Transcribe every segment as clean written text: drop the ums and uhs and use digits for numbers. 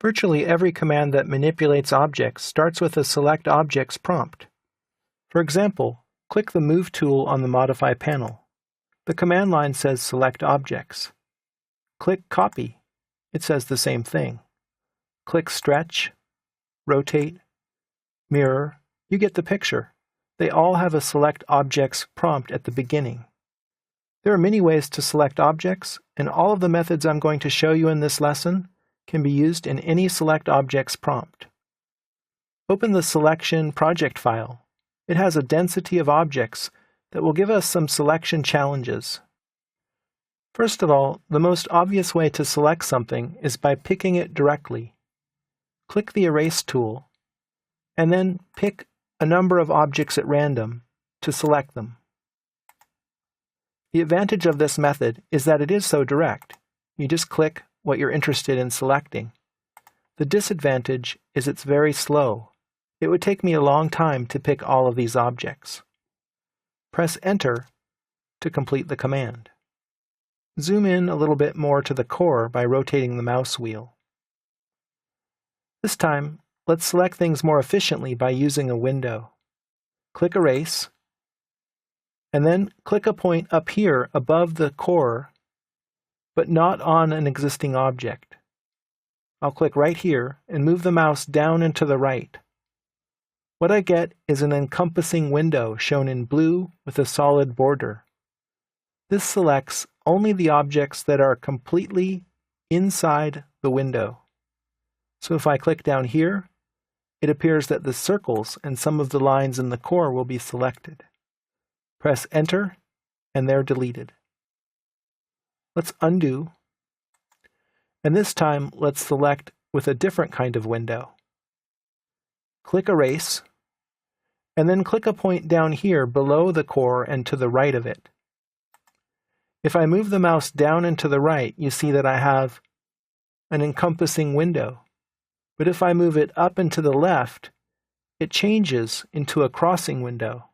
Virtually every command that manipulates objects starts with a Select Objects prompt. For example, click the Move tool on the Modify panel. The command line says Select Objects. Click Copy. It says the same thing. Click Stretch, Rotate, Mirror. You get the picture. They all have a Select Objects prompt at the beginning. There are many ways to select objects, and all of the methods I'm going to show you in this lesson can be used in any Select Objects prompt. Open the Selection project file. It has a density of objects that will give us some selection challenges. First of all, the most obvious way to select something is by picking it directly. Click the Erase tool, and then pick a number of objects at random to select them. The advantage of this method is that it is so direct. You just click what you're interested in selecting. The disadvantage is it's very slow. It would take me a long time to pick all of these objects. Press Enter to complete the command. Zoom in a little bit more to the core by rotating the mouse wheel. This time, let's select things more efficiently by using a window. Click Erase, and then click a point up here above the core, but not on an existing object. I'll click right here and move the mouse down and to the right. What I get is an encompassing window shown in blue with a solid border. This selects only the objects that are completely inside the window. So if I click down here, it appears that the circles and some of the lines in the core will be selected. Press Enter, and they're deleted. Let's undo, and this time let's select with a different kind of window. Click Erase, and then click a point down here below the core and to the right of it. If I move the mouse down and to the right, you see that I have an encompassing window. But if I move it up and to the left, it changes into a crossing window.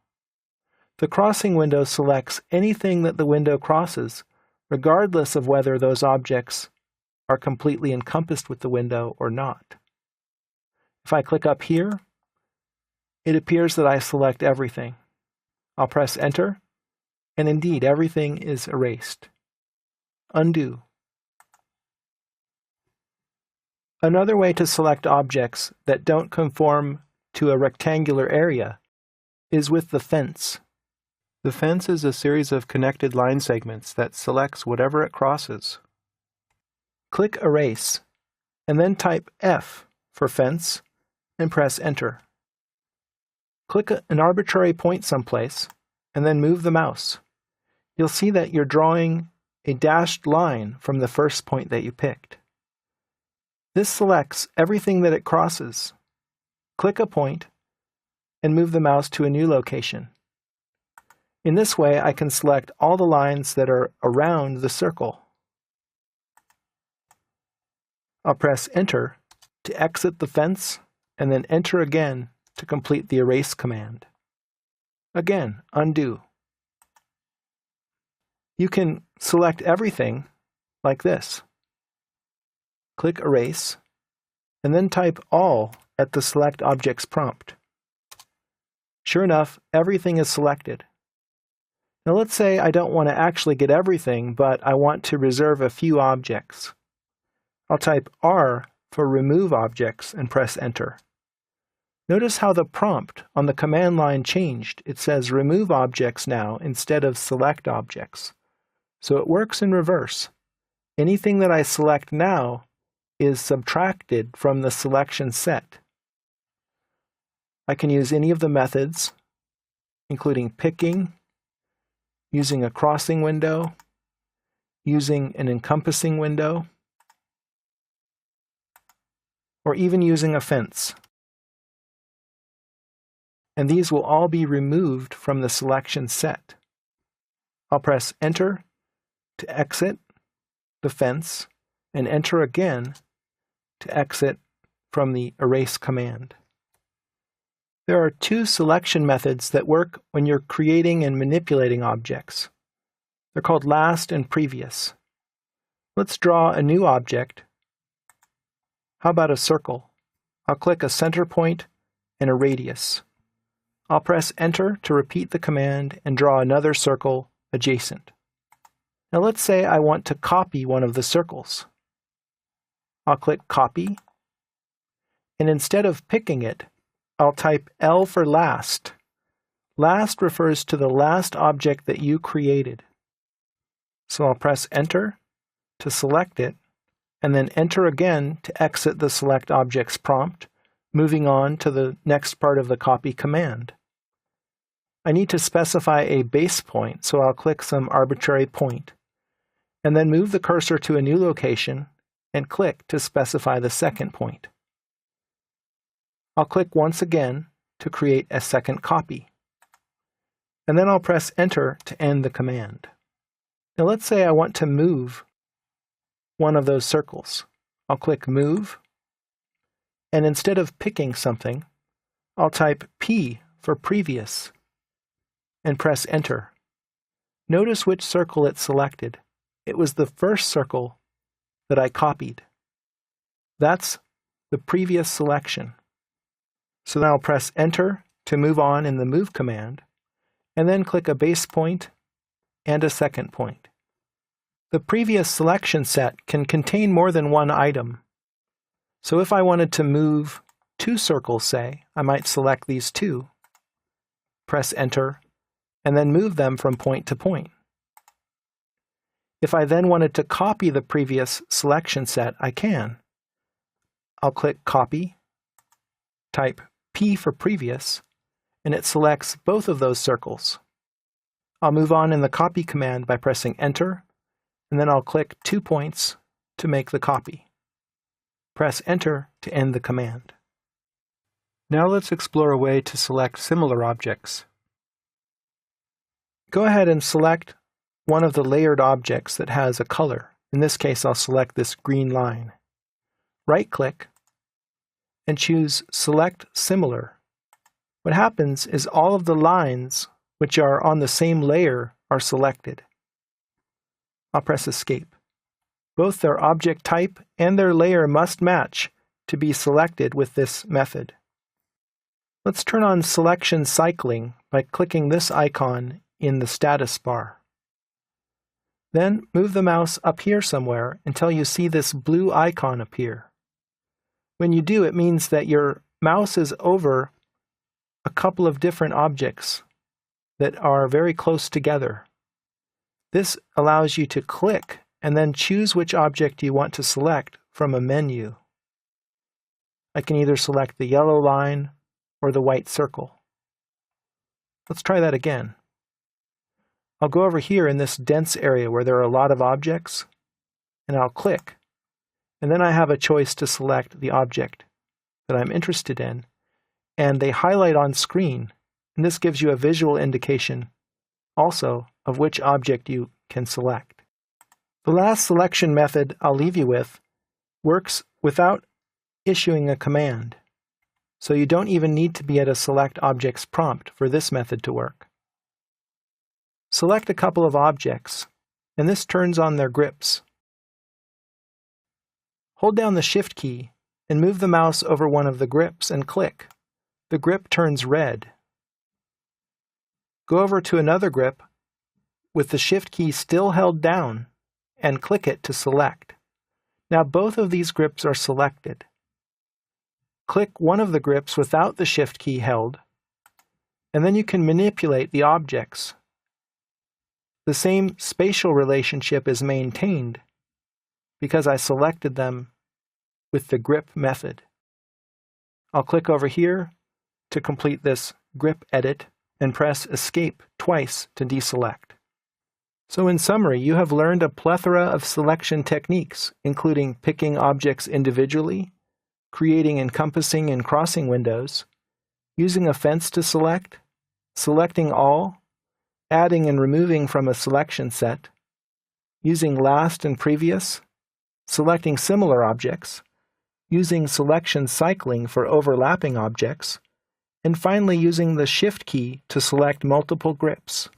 The crossing window selects anything that the window crosses, regardless of whether those objects are completely encompassed with the window or not. If I click up here, it appears that I select everything. I'll press Enter, and indeed everything is erased. Undo. Another way to select objects that don't conform to a rectangular area is with the fence. The fence is a series of connected line segments that selects whatever it crosses. Click Erase, and then type F for fence, and press Enter. Click an arbitrary point someplace, and then move the mouse. You'll see that you're drawing a dashed line from the first point that you picked. This selects everything that it crosses. Click a point, and move the mouse to a new location. In this way, I can select all the lines that are around the circle. I'll press Enter to exit the fence, and then Enter again to complete the Erase command. Again, undo. You can select everything like this. Click Erase, and then type All at the Select Objects prompt. Sure enough, everything is selected. Now let's say I don't want to actually get everything, but I want to reserve a few objects. I'll type R for Remove Objects and press Enter. Notice how the prompt on the command line changed. It says Remove Objects now instead of Select Objects. So it works in reverse. Anything that I select now is subtracted from the selection set. I can use any of the methods, including picking, using a crossing window, using an encompassing window, or even using a fence. And these will all be removed from the selection set. I'll press Enter to exit the fence, and Enter again to exit from the Erase command. There are two selection methods that work when you're creating and manipulating objects. They're called Last and Previous. Let's draw a new object How about a circle? I'll click a center point and a radius. I'll press Enter to repeat the command and draw another circle adjacent. Now let's say I want to copy one of the circles. I'll click Copy, and instead of picking it, I'll type L for last. Last refers to the last object that you created. So I'll press Enter to select it, and then Enter again to exit the Select Objects prompt, moving on to the next part of the copy command. I need to specify a base point, so I'll click some arbitrary point, and then move the cursor to a new location and click to specify the second point. I'll click once again to create a second copy, and then I'll press Enter to end the command. Now let's say I want to move one of those circles. I'll click Move, and instead of picking something, I'll type P for previous and press Enter. Notice which circle it selected. It was the first circle that I copied. That's the previous selection. So now I'll press Enter to move on in the Move command, and then click a base point and a second point. The previous selection set can contain more than one item. So if I wanted to move 2 circles, say, I might select these 2, press Enter, and then move them from point to point. If I then wanted to copy the previous selection set, I can. I'll click Copy, type P for previous, and it selects both of those circles. I'll move on in the Copy command by pressing Enter, and then I'll click 2 points to make the copy. Press Enter to end the command. Now let's explore a way to select similar objects. Go ahead and select one of the layered objects that has a color. In this case, I'll select this green line. Right-click and choose Select Similar. What happens is all of the lines which are on the same layer are selected. I'll press Escape. Both their object type and their layer must match to be selected with this method. Let's turn on selection cycling by clicking this icon in the status bar. Then move the mouse up here somewhere until you see this blue icon appear. When you do, it means that your mouse is over a couple of different objects that are very close together. This allows you to click and then choose which object you want to select from a menu. I can either select the yellow line or the white circle. Let's try that again. I'll go over here in this dense area where there are a lot of objects, and I'll click. And then I have a choice to select the object that I'm interested in, and they highlight on screen, and this gives you a visual indication also of which object you can select. The last selection method I'll leave you with works without issuing a command, so you don't even need to be at a Select Objects prompt for this method to work. Select a couple of objects, and this turns on their grips. Hold down the Shift key and move the mouse over one of the grips and click. The grip turns red. Go over to another grip with the Shift key still held down and click it to select. Now both of these grips are selected. Click one of the grips without the Shift key held, and then you can manipulate the objects. The same spatial relationship is maintained because I selected them with the grip method. I'll click over here to complete this grip edit and press Escape twice to deselect. So in summary, you have learned a plethora of selection techniques, including picking objects individually, creating encompassing and crossing windows, using a fence to select, selecting all, adding and removing from a selection set, using last and previous, selecting similar objects, using selection cycling for overlapping objects, and finally using the Shift key to select multiple grips.